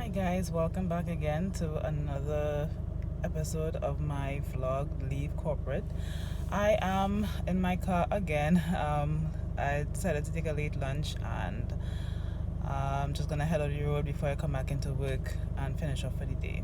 Hi guys, welcome back again to another episode of my vlog, Leave Corporate. I am in my car again. I decided to take a late lunch and I'm just gonna head out the road before I come back into work and finish off for the day.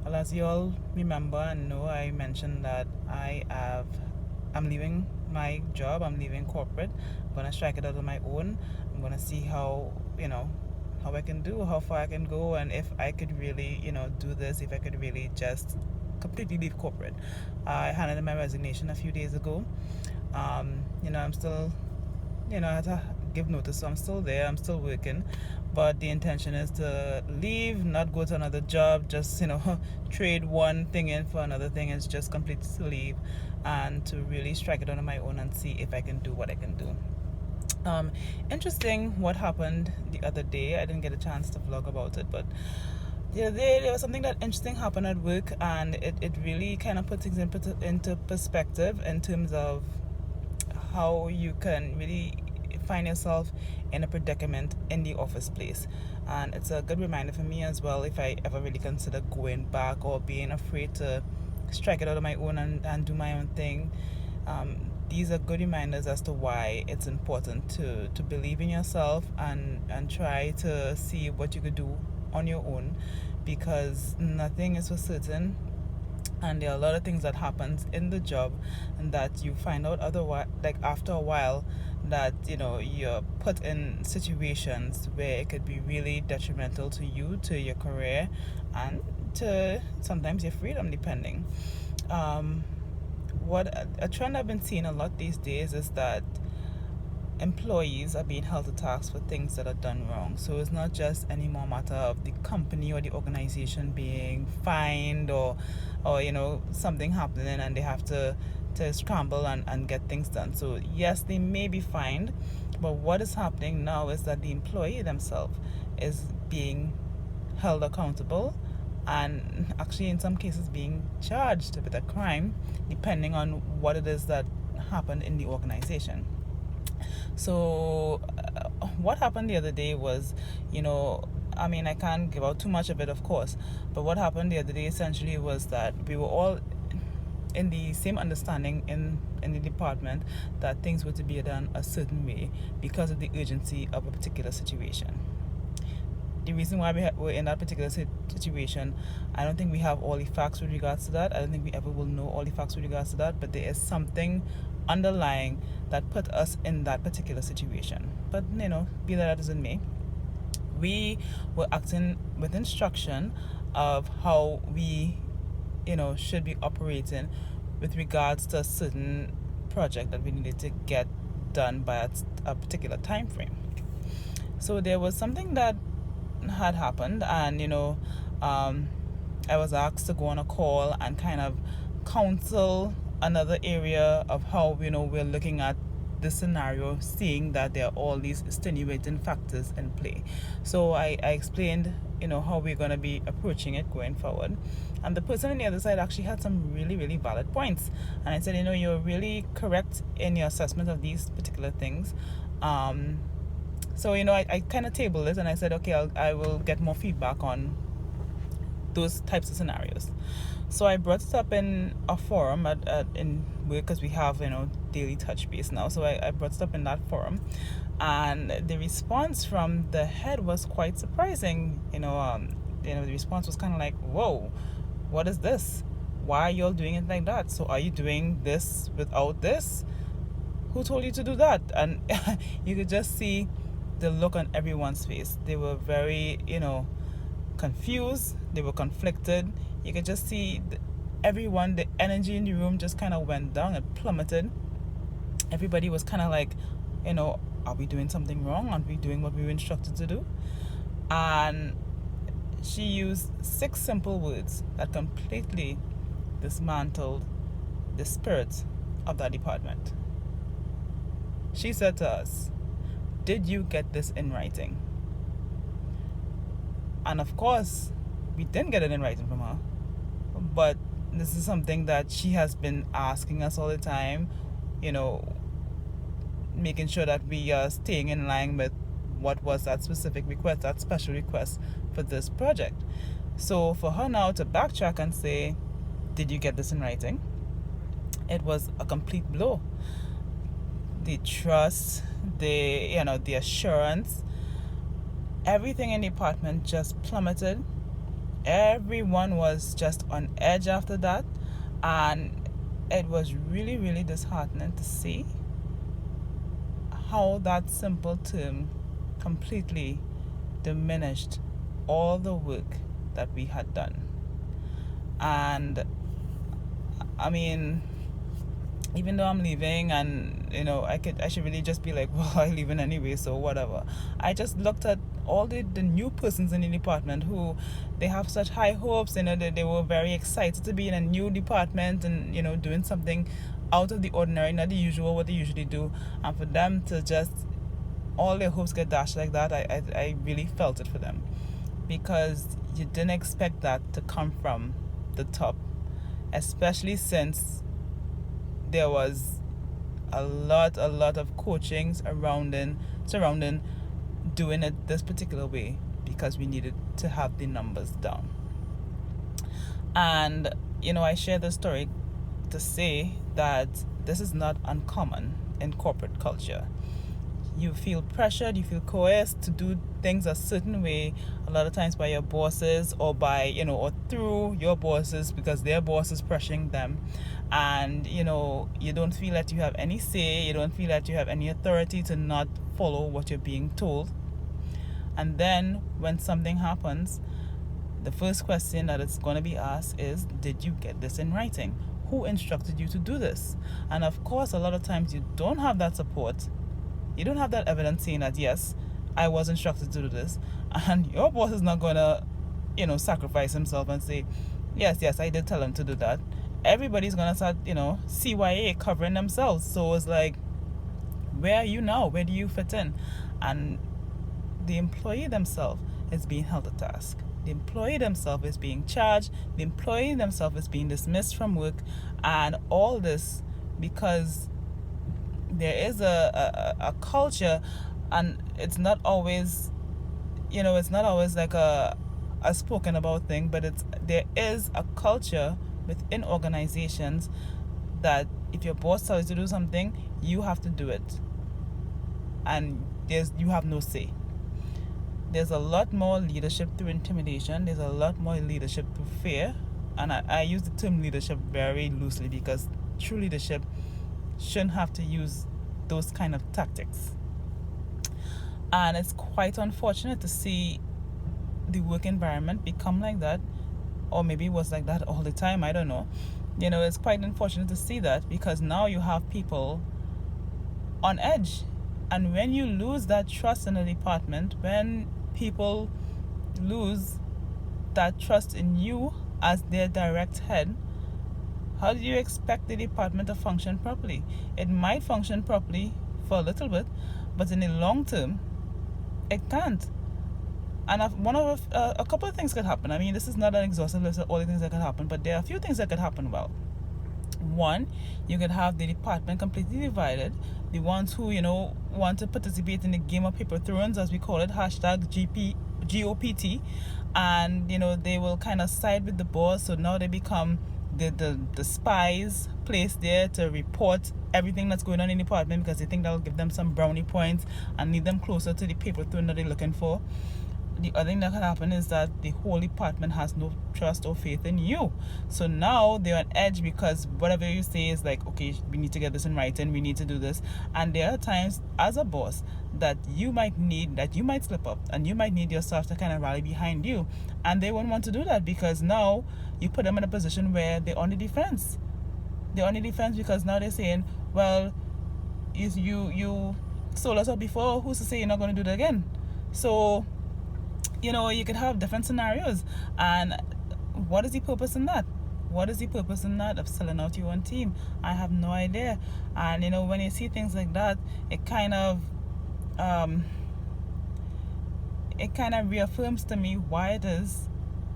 Well, as you all remember and know, I mentioned that I'm leaving my job. I'm leaving corporate. I'm gonna strike it out on my own. I'm gonna see how I can do, how far I can go, and if I could really, do this, if I could really just completely leave corporate. I handed in my resignation a few days ago. I'm still, I had to give notice, so I'm still there, I'm still working, but the intention is to leave, not go to another job, just, trade one thing in for another thing, is just completely to leave and to really strike it out on my own and see if I can do what I can do. Interesting what happened the other day. I didn't get a chance to vlog about it, but the other day there was something that interesting happened at work, and it really kind of puts things into perspective in terms of how you can really find yourself in a predicament in the office place. And it's a good reminder for me as well if I ever really consider going back or being afraid to strike it out on my own and do my own thing. These are good reminders as to why it's important to believe in yourself and try to see what you could do on your own, because nothing is for certain, and there are a lot of things that happens in the job and that you find out otherwise, like after a while, that you're put in situations where it could be really detrimental to you, to your career, and to sometimes your freedom, depending. What a trend I've been seeing a lot these days is that employees are being held to task for things that are done wrong. So it's not just anymore a matter of the company or the organization being fined or something happening and they have to scramble and get things done. So yes, they may be fined, but what is happening now is that the employee themselves is being held accountable and actually in some cases being charged with a crime, depending on what it is that happened in the organization. So what happened the other day was, I can't give out too much of it, of course, but what happened the other day essentially was that we were all in the same understanding in the department that things were to be done a certain way because of the urgency of a particular situation. The reason why we're in that particular situation, I don't think we have all the facts with regards to that. I don't think we ever will know all the facts with regards to that, but there is something underlying that put us in that particular situation. But be that as it may, we were acting with instruction of how we should be operating with regards to a certain project that we needed to get done by a particular time frame. So there was something that had happened, and I was asked to go on a call and kind of counsel another area of how we're looking at this scenario, seeing that there are all these extenuating factors in play. So I explained how we're going to be approaching it going forward, and the person on the other side actually had some really, really valid points, and I said, you're really correct in your assessment of these particular things. So I kind of tabled it and I said, okay, I will get more feedback on those types of scenarios. So I brought it up in a forum in work, because we have daily touch base now. So I brought it up in that forum, and the response from the head was quite surprising. The response was kind of like, whoa, what is this? Why are you all doing it like that? So are you doing this without this? Who told you to do that? And you could just see the look on everyone's face. They were very, confused. They were conflicted. You could just see everyone, the energy in the room just kind of went down and plummeted. Everybody was kind of like, are we doing something wrong? Aren't we doing what we were instructed to do? And she used 6 simple words that completely dismantled the spirit of that department. She said to us, "Did you get this in writing?" And of course, we didn't get it in writing from her. But this is something that she has been asking us all the time, making sure that we are staying in line with what was that specific request, that special request for this project. So for her now to backtrack and say, did you get this in writing? It was a complete blow. The trust, the assurance, everything in the department just plummeted. Everyone was just on edge after that, and it was really, really disheartening to see how that simple term completely diminished all the work that we had done. And I mean, even though I'm leaving, and I should really just be like, well, I'm leaving anyway, so whatever. I just looked at all the new persons in the department who they have such high hopes. They were very excited to be in a new department and doing something out of the ordinary, not the usual, what they usually do. And for them to just all their hopes get dashed like that, I really felt it for them, because you didn't expect that to come from the top, especially since there was a lot of coaching surrounding doing it this particular way, because we needed to have the numbers down. And I share this story to say that this is not uncommon in corporate culture. You feel pressured, you feel coerced to do things a certain way, a lot of times by your bosses, or by or through your bosses, because their boss is pressuring them. And you don't feel that you have any say, you don't feel that you have any authority to not follow what you're being told. And then when something happens, the first question that is going to be asked is, did you get this in writing? Who instructed you to do this? And of course, a lot of times you don't have that support. You don't have that evidence saying that, yes, I was instructed to do this. And your boss is not going to, sacrifice himself and say, yes, I did tell him to do that. Everybody's going to start, CYA covering themselves. So it's like, where are you now? Where do you fit in? And the employee themselves is being held to task. The employee themselves is being charged. The employee themselves is being dismissed from work. And all this because there is a culture, and it's not always like a spoken about thing, but there is a culture within organizations that if your boss tells you to do something, you have to do it, and you have no say. There's a lot more leadership through intimidation. There's a lot more leadership through fear. And I use the term leadership very loosely, because true leadership shouldn't have to use those kind of tactics. And it's quite unfortunate to see the work environment become like that, or maybe it was like that all the time, I don't know. It's quite unfortunate to see that, because now you have people on edge. And when you lose that trust in a department, when people lose that trust in you as their direct head, how do you expect the department to function properly? It might function properly for a little bit, but in the long term, it can't. And a couple of things could happen. I mean, this is not an exhaustive list of all the things that could happen, but there are a few things that could happen. Well, one, you could have the department completely divided. The ones who, want to participate in the game of paper thrones, as we call it, hashtag GOPT, and, they will kind of side with the boss. So now they become the spies placed there to report everything that's going on in the department, because they think that'll give them some brownie points and lead them closer to the paper throne that they're looking for. The other thing that can happen is that the whole department has no trust or faith in you. So now they're on edge, because whatever you say is like, okay, we need to get this in writing, we need to do this. And there are times as a boss that you might slip up, and you might need your staff to kind of rally behind you. And they won't want to do that, because now you put them in a position where they're on the defense. They're on the defense because now they're saying, well, you sold us out before, who's to say you're not going to do that again? So you could have different scenarios. And what is the purpose in that? What is the purpose in that of selling out your own team? I have no idea. And when you see things like that, it kind of reaffirms to me why it is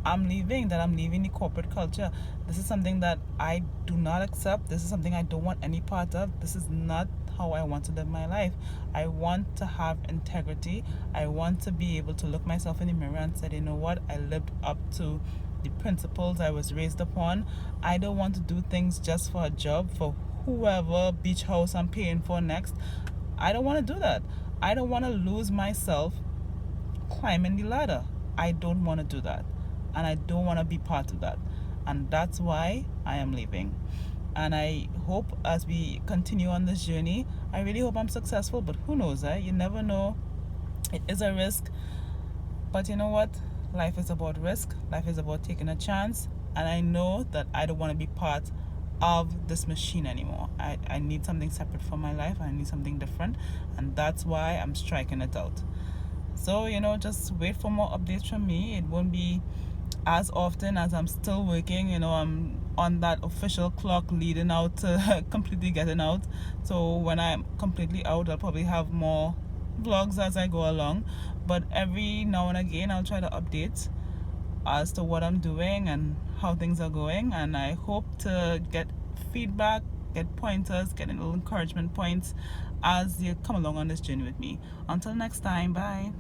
I'm leaving the corporate culture. This is something that I do not accept. This is something I don't want any part of. This is not how I want to live my life. I want to have integrity. I want to be able to look myself in the mirror and say, you know what, I lived up to the principles I was raised upon. I don't want to do things just for a job, for whoever beach house I'm paying for next. I don't want to do that. I don't want to lose myself climbing the ladder. I don't want to do that. And I don't want to be part of that. And that's why I am leaving. And I hope as we continue on this journey, I really hope I'm successful, but who knows, eh? You never know. It is a risk. But you know what? Life is about risk. Life is about taking a chance. And I know that I don't want to be part of this machine anymore. I need something separate from my life. I need something different. And that's why I'm striking it out. So, just wait for more updates from me. It won't be as often as I'm still working. I'm on that official clock leading out to completely getting out. So when I'm completely out, I'll probably have more vlogs as I go along. But every now and again, I'll try to update as to what I'm doing and how things are going. And I hope to get feedback, get pointers, get little encouragement points as you come along on this journey with me. Until next time, bye.